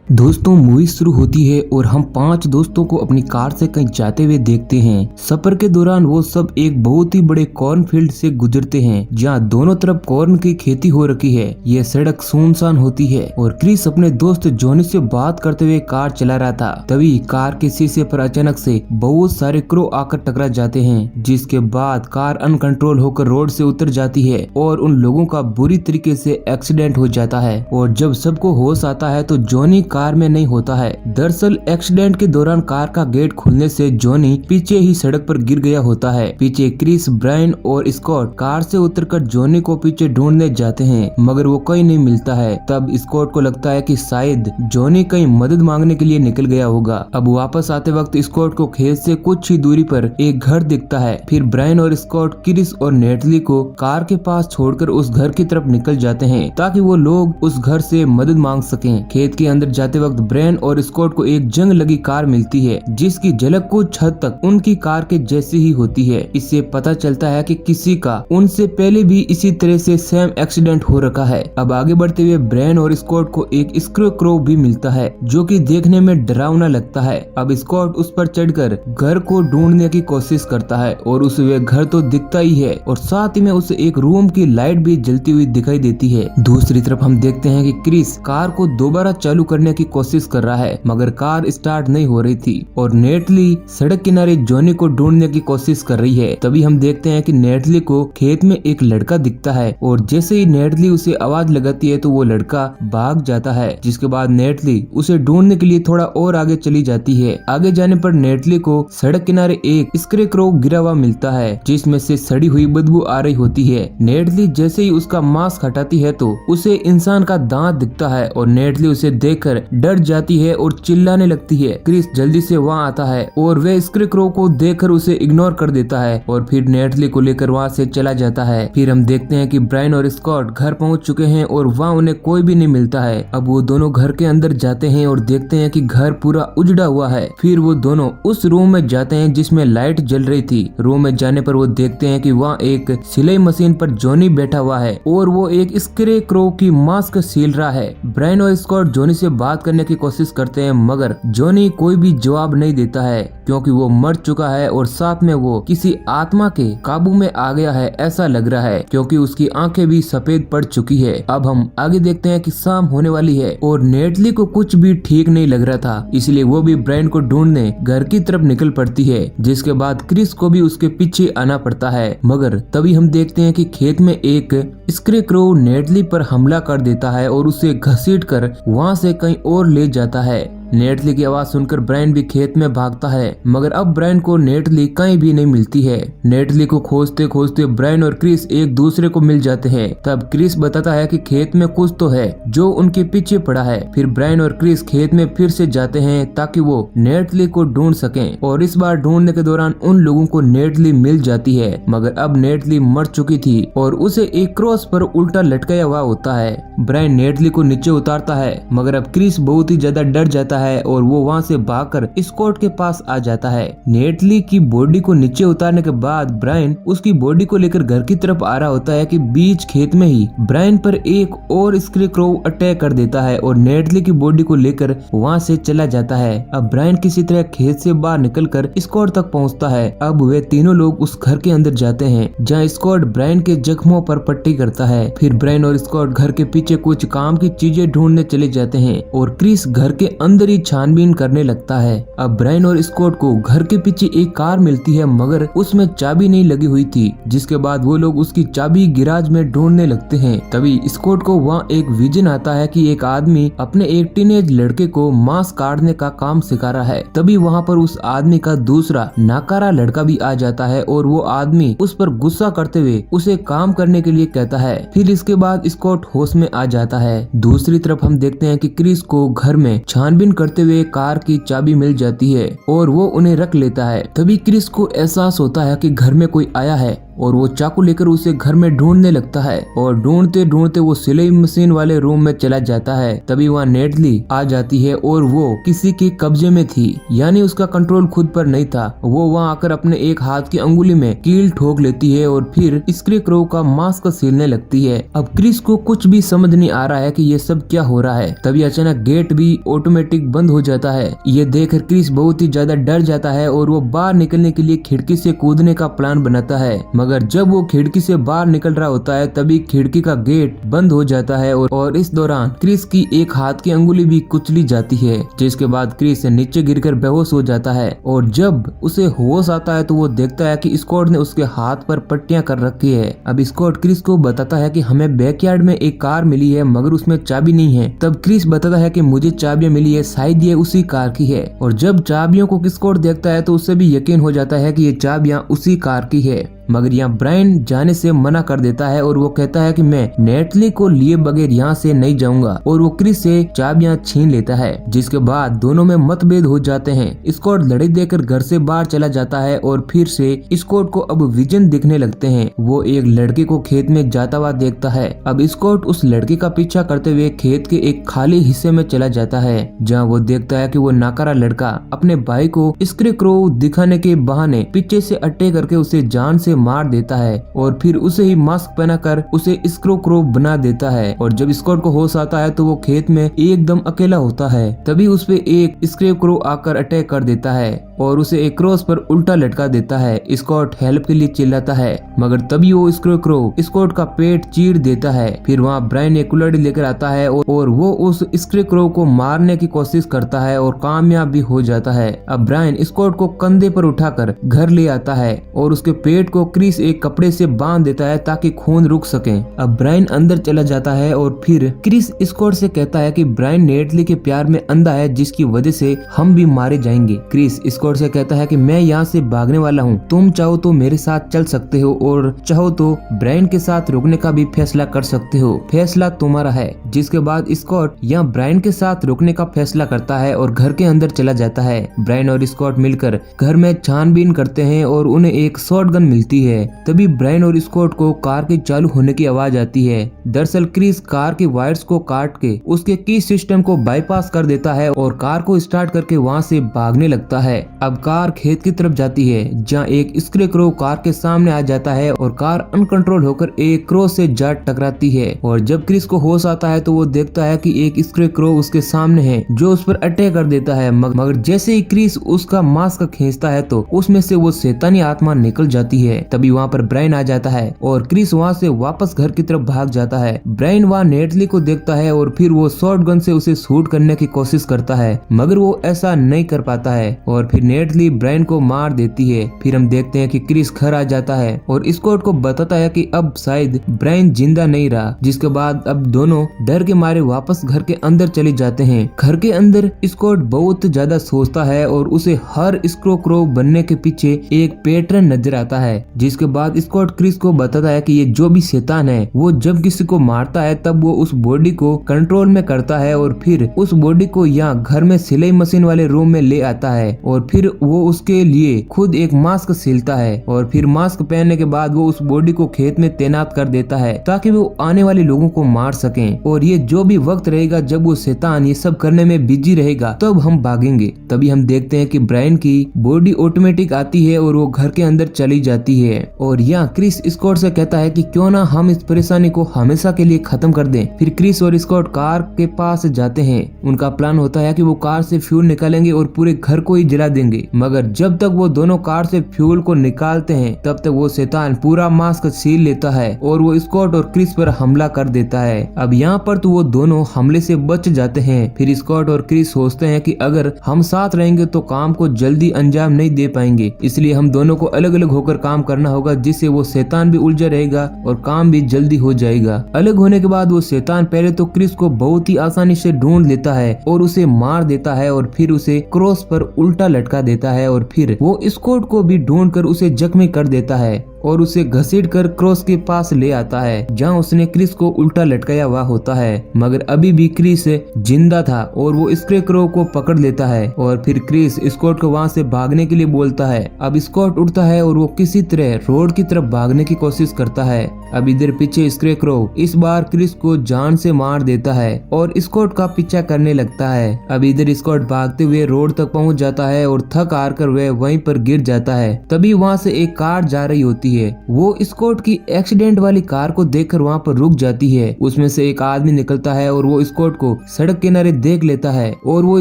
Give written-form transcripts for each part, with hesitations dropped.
दोस्तों मूवी शुरू होती है और हम 5 दोस्तों को अपनी कार से कहीं जाते हुए देखते हैं। सफर के दौरान वो सब एक बहुत ही बड़े कॉर्न फील्ड से गुजरते हैं जहाँ दोनों तरफ कॉर्न की खेती हो रखी है। यह सड़क सुनसान होती है और क्रिस अपने दोस्त जॉनी से बात करते हुए कार चला रहा था। तभी कार के शीशे पर अचानक से बहुत सारे क्रो आकर टकरा जाते हैं, जिसके बाद कार अनकंट्रोल होकर रोड से उतर जाती है और उन लोगों का बुरी तरीके से एक्सीडेंट हो जाता है। और जब सबको होश आता है तो जॉनी कार में नहीं होता है। दरअसल एक्सीडेंट के दौरान कार का गेट खुलने से जॉनी पीछे ही सड़क पर गिर गया होता है। पीछे क्रिस, ब्रायन और स्कॉट कार से उतरकर जॉनी को पीछे ढूंढने जाते हैं, मगर वो कहीं नहीं मिलता है। तब स्कॉट को लगता है कि शायद जॉनी कहीं मदद मांगने के लिए निकल गया होगा। अब वापस आते वक्त स्कॉट को खेत से कुछ ही दूरी पर एक घर दिखता है। फिर ब्रायन और स्कॉट क्रिस और नेटली को कार के पास छोड़कर उस घर की तरफ निकल जाते हैं ताकि वो लोग उस घर से मदद मांग सकें। खेत के अंदर जाते वक्त ब्रायन और स्कॉट को एक जंग लगी कार मिलती है, जिसकी झलक कुछ हद तक उनकी कार के जैसी ही होती है। इससे पता चलता है कि किसी का उनसे पहले भी इसी तरह से सेम एक्सीडेंट हो रखा है। अब आगे बढ़ते हुए ब्रायन और स्कॉट को एक स्क्रू क्रो भी मिलता है, जो कि देखने में डरावना लगता है। अब स्कॉट उस पर चढ़कर घर को ढूंढने की कोशिश करता है और उसे वे घर तो दिखता ही है और साथ ही में उसे एक रूम की लाइट भी जलती हुई दिखाई देती है। दूसरी तरफ हम देखते हैं कि क्रिस कार को दोबारा चालू करने की कोशिश कर रहा है, मगर कार स्टार्ट नहीं हो रही थी और नेटली सड़क किनारे जॉनी को ढूंढने की कोशिश कर रही है। तभी हम देखते हैं कि नेटली को खेत में एक लड़का दिखता है और जैसे ही नेटली उसे आवाज लगाती है तो वो लड़का भाग जाता है, जिसके बाद नेटली उसे ढूंढने के लिए थोड़ा और आगे चली जाती है। आगे जाने पर नेटली को सड़क किनारे एक स्क्रू गिरा हुआ मिलता है, जिसमें से सड़ी हुई बदबू आ रही होती है। नेटली जैसे ही उसका मास्क हटाती है तो उसे इंसान का दांत दिखता है और नेटली उसे देखकर डर जाती है और चिल्लाने लगती है। क्रिस जल्दी से वहाँ आता है और वे स्क्रू को देखकर उसे इग्नोर कर देता है और फिर नेटली को लेकर वहाँ से चला जाता है। फिर हम देखते हैं कि ब्रायन और स्कॉट घर पहुँच चुके हैं और वहाँ उन्हें कोई भी नहीं मिलता है। अब वो दोनों घर के अंदर जाते हैं और देखते हैं कि घर पूरा उजड़ा हुआ है। फिर वो दोनों उस रूम में जाते हैं जिसमें लाइट जल रही थी। रूम में जाने पर वो देखते हैं कि वहाँ एक सिलाई मशीन पर जॉनी बैठा हुआ है और वो एक स्क्रू की मास्क सील रहा है। ब्रायन और स्कॉट जॉनी से बात करने की कोशिश करते हैं, मगर जॉनी कोई भी जवाब नहीं देता है क्योंकि वो मर चुका है और साथ में वो किसी आत्मा के काबू में आ गया है ऐसा लग रहा है, क्योंकि उसकी आंखें भी सफेद पड़ चुकी है। अब हम आगे देखते हैं कि शाम होने वाली है और नेटली को कुछ भी ठीक नहीं लग रहा था, इसलिए वो भी ब्रायन को ढूंढने घर की तरफ निकल पड़ती है, जिसके बाद क्रिस को भी उसके पीछे आना पड़ता है। मगर तभी हम देखते हैं कि खेत में एक स्क्रू नेटली पर हमला कर देता है और उसे घसीटकर वहाँ से कहीं और ले जाता है। नेटली की आवाज सुनकर ब्रायन भी खेत में भागता है, मगर अब ब्रायन को नेटली कहीं भी नहीं मिलती है। नेटली को खोजते खोजते ब्रायन और क्रिस एक दूसरे को मिल जाते हैं। तब क्रिस बताता है कि खेत में कुछ तो है जो उनके पीछे पड़ा है। फिर ब्रायन और क्रिस खेत में फिर से जाते हैं ताकि वो नेटली को ढूंढ सकें और इस बार ढूंढने के दौरान उन लोगों को नेटली मिल जाती है, मगर अब नेटली मर चुकी थी और उसे एक क्रॉस पर उल्टा लटकाया हुआ होता है। ब्रायन नेटली को नीचे उतारता है, मगर अब क्रिस बहुत ही ज्यादा डर जाता है और वो वहाँ से भागकर स्कॉट के पास आ जाता है। नेटली की बॉडी को नीचे उतारने के बाद ब्रायन उसकी बॉडी को लेकर घर की तरफ आ रहा होता है कि बीच खेत में ही ब्रायन पर एक और स्क्रू अटैक कर देता है और नेटली की बॉडी को लेकर वहाँ से चला जाता है। अब ब्रायन किसी तरह खेत से बाहर निकलकर स्कॉट तक पहुँचता है। अब वे तीनों लोग उस घर के अंदर जाते हैं जहाँ स्कॉट ब्रायन के जख्मों पर पट्टी करता है। फिर ब्रायन और स्कॉट घर के पीछे कुछ काम की चीजें ढूंढने चले जाते हैं और क्रिस घर के अंदर ही छानबीन करने लगता है। अब ब्रायन और स्कॉट को घर के पीछे एक कार मिलती है, मगर उसमें चाबी नहीं लगी हुई थी, जिसके बाद वो लोग उसकी चाबी गिराज में ढूंढने लगते हैं। तभी स्कॉट को वहाँ एक विजन आता है कि एक आदमी अपने एक टीनेज लड़के को मांस काटने का काम सिखा रहा है। तभी वहाँ पर उस आदमी का दूसरा नाकारा लड़का भी आ जाता है और वो आदमी उस पर गुस्सा करते हुए उसे काम करने के लिए कहता है। फिर इसके बाद स्कॉट होश में आ जाता है। दूसरी तरफ हम देखते हैं कि क्रिस को घर में छानबीन करते हुए कार की चाबी मिल जाती है और वो उन्हें रख लेता है। तभी क्रिस को एहसास होता है कि घर में कोई आया है और वो चाकू लेकर उसे घर में ढूंढने लगता है और ढूंढते ढूंढते वो सिलाई मशीन वाले रूम में चला जाता है। तभी वहाँ नेटली आ जाती है और वो किसी के कब्जे में थी, यानी उसका कंट्रोल खुद पर नहीं था। वो वहाँ आकर अपने एक हाथ की अंगुली में कील ठोक लेती है और फिर स्क्रेकरो का मास्क सीलने लगती है। अब क्रिस को कुछ भी समझ नहीं आ रहा है कि ये सब क्या हो रहा है। तभी अचानक गेट भी ऑटोमेटिक बंद हो जाता है। ये देखकर क्रिस बहुत ही ज्यादा डर जाता है और वो बाहर निकलने के लिए खिड़की से कूदने का प्लान बनाता है, मगर जब वो खिड़की से बाहर निकल रहा होता है तभी खिड़की का गेट बंद हो जाता है और इस दौरान क्रिस की एक हाथ की अंगुली भी कुचली जाती है, जिसके बाद क्रिस नीचे गिरकर बेहोश हो जाता है। और जब उसे होश आता है तो वो देखता है कि स्कॉट ने उसके हाथ पर पट्टियां कर रखी है। अब स्कॉट क्रिस को बताता है कि हमें बैकयार्ड में एक कार मिली है मगर उसमें चाबी नहीं है। तब क्रिस बताता है कि मुझे चाबियां मिली है, शायद ये उसी कार की है। और जब चाबियों को स्कॉट देखता है तो उसे भी यकीन हो जाता है कि ये चाबियां उसी कार की है, मगर यहाँ ब्रायन जाने से मना कर देता है और वो कहता है कि मैं नेटली को लिए बगैर यहाँ से नहीं जाऊंगा और वो क्रिस से चाबियां छीन लेता है, जिसके बाद दोनों में मतभेद हो जाते हैं। स्कॉट लड़ाई देकर घर से बाहर चला जाता है और फिर से स्कॉट को अब विजन दिखने लगते हैं। वो एक लड़के को खेत में जाता हुआ देखता है। अब स्कॉट उस लड़के का पीछा करते हुए खेत के एक खाली हिस्से में चला जाता है, जहाँ वो देखता है कि वो नाकारा लड़का अपने भाई को स्क्रेकरो दिखाने के बहाने पीछे से अटैक करके उसे जान से मार देता है और फिर उसे ही मास्क पहनाकर उसे स्क्रेकरो बना देता है। और जब स्कॉट को होश आता है तो वो खेत में एकदम अकेला होता है। तभी उस पे एक स्क्रेकरो आकर अटैक कर देता है और उसे एक क्रॉस पर उल्टा लटका देता है। स्कॉट हेल्प के लिए चिल्लाता है, मगर तभी वो स्क्रेकरो स्कॉट का पेट चीर देता है। फिर वहाँ ब्रायन एक कुल्हाड़ी लेकर आता है और वो उस स्क्रेकरो को मारने की कोशिश करता है और कामयाब भी हो जाता है। अब ब्रायन स्कॉट को कंधे पर उठाकर घर ले आता है और उसके पेट को क्रिस एक कपड़े से बांध देता है ताकि खून रुक सके। अब ब्रायन अंदर चला जाता है और फिर क्रिस स्कॉट से कहता है कि ब्रायन नेटली के प्यार में अंधा है, जिसकी वजह से हम भी मारे जाएंगे। क्रिस स्कॉट से कहता है कि मैं यहाँ से भागने वाला हूँ, तुम चाहो तो मेरे साथ चल सकते हो और चाहो तो ब्रायन के साथ रुकने का भी फैसला कर सकते हो, फैसला तुम्हारा है। जिसके बाद स्कॉट यहाँ ब्रायन के साथ रुकने का फैसला करता है और घर के अंदर चला जाता है। ब्रायन और स्कॉट मिलकर घर में छानबीन करते हैं और उन्हें एक शॉटगन मिलती है। तभी ब्रायन और स्कॉट को कार के चालू होने की आवाज आती है। दरअसल क्रिस कार के वायर्स को काट के उसके की सिस्टम को बाईपास कर देता है और कार को स्टार्ट करके वहाँ से भागने लगता है। अब कार खेत की तरफ जाती है, जहाँ एक स्क्रेकरो कार के सामने आ जाता है और कार अनकंट्रोल होकर एक क्रॉस से जा टकराती है। और जब क्रिस को होश आता है तो वो देखता है कि एक स्क्रेकरो उसके सामने है जो उस पर अटैक कर देता है, मगर जैसे ही क्रिस उसका मास्क खींचता है तो उसमें से वो शैतानी आत्मा निकल जाती है। तभी वहाँ पर ब्रायन आ जाता है और क्रिस वहाँ से वापस घर की तरफ भाग जाता है। ब्रायन वहाँ नेटली को देखता है और फिर वो शॉटगन से उसे शूट करने की कोशिश करता है, मगर वो ऐसा नहीं कर पाता है और फिर नेटली ब्रायन को मार देती है। फिर हम देखते हैं कि क्रिस घर आ जाता है और स्कॉट को बताता है कि अब शायद ब्रायन जिंदा नहीं रहा, जिसके बाद अब दोनों डर के मारे वापस घर के अंदर चले जाते हैं। घर के अंदर स्कॉट बहुत ज्यादा सोचता है और उसे हर स्क्रेकरो बनने के पीछे एक पैटर्न नजर आता है। जिसके बाद स्कॉट क्रिस को बताता है कि ये जो भी शैतान है वो जब किसी को मारता है तब वो उस बॉडी को कंट्रोल में करता है और फिर उस बॉडी को यहाँ घर में सिलाई मशीन वाले रूम में ले आता है और फिर वो उसके लिए खुद एक मास्क सिलता है और फिर मास्क पहनने के बाद वो उस बॉडी को खेत में तैनात कर देता है ताकि वो आने वाले लोगों को मार सकें। और ये जो भी वक्त रहेगा जब वो शैतान ये सब करने में बिजी रहेगा तब हम भागेंगे। तभी हम देखते हैं कि ब्रायन की बॉडी ऑटोमेटिक आती है और वो घर के अंदर चली जाती है। और यहाँ क्रिस स्कॉट से कहता है कि क्यों ना हम इस परेशानी को हमेशा के लिए खत्म कर दें। फिर क्रिस और स्कॉट कार के पास जाते हैं। उनका प्लान होता है कि वो कार से फ्यूल निकालेंगे और पूरे घर को ही जला देंगे, मगर जब तक वो दोनों कार से फ्यूल को निकालते हैं तब तक वो शैतान पूरा मास्क सील लेता है और वो स्कॉट और क्रिस पर हमला कर देता है। अब यहाँ पर तो वो दोनों हमले से बच जाते हैं। फिर स्कॉट और क्रिस सोचते हैं कि अगर हम साथ रहेंगे तो काम को जल्दी अंजाम नहीं दे पाएंगे, इसलिए हम दोनों को अलग अलग होकर काम करना होगा, जिससे वो शैतान भी उलझा रहेगा और काम भी जल्दी हो जाएगा। अलग होने के बाद वो शैतान पहले तो क्रिस को बहुत ही आसानी से ढूंढ लेता है और उसे मार देता है और फिर उसे क्रॉस पर उल्टा लटका देता है और फिर वो स्कॉट को भी ढूंढकर उसे जख्मी कर देता है। और उसे घसीट कर क्रॉस के पास ले आता है जहाँ उसने क्रिस को उल्टा लटकाया हुआ होता है। मगर अभी भी क्रिस जिंदा था और वो स्क्रेकरो को पकड़ लेता है और फिर क्रिस स्कॉट को वहाँ से भागने के लिए बोलता है। अब स्कॉट उठता है और वो किसी तरह रोड की तरफ भागने की कोशिश करता है। अब इधर पीछे स्क्रेकरो इस बार क्रिस को जान से मार देता है और स्कॉट का पीछा करने लगता है। अब इधर स्कॉट भागते हुए रोड तक पहुंच जाता है और थक हार कर वह वहीं पर गिर जाता है। तभी वहां से एक कार जा रही होती है। वो स्कॉट की एक्सीडेंट वाली कार को देखकर वहां पर रुक जाती है। उसमें से एक आदमी निकलता है और वो स्कॉट को सड़क किनारे देख लेता है और वो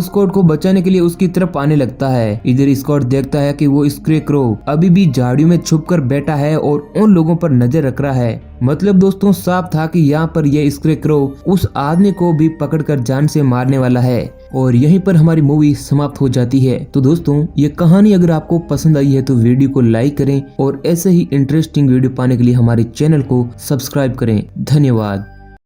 स्कॉट को बचाने के लिए उसकी तरफ आने लगता है। इधर स्कॉट देखता है कि वो स्क्रेकरो अभी भी झाड़ियों में छुपकर बैठा है और उन लोगों पर नजर रख रहा है। मतलब दोस्तों साफ था कि यहाँ पर यह स्क्रेकरो उस आदमी को भी पकड़कर जान से मारने वाला है। और यहीं पर हमारी मूवी समाप्त हो जाती है। तो दोस्तों ये कहानी अगर आपको पसंद आई है तो वीडियो को लाइक करें और ऐसे ही इंटरेस्टिंग वीडियो पाने के लिए हमारे चैनल को सब्सक्राइब करें। धन्यवाद।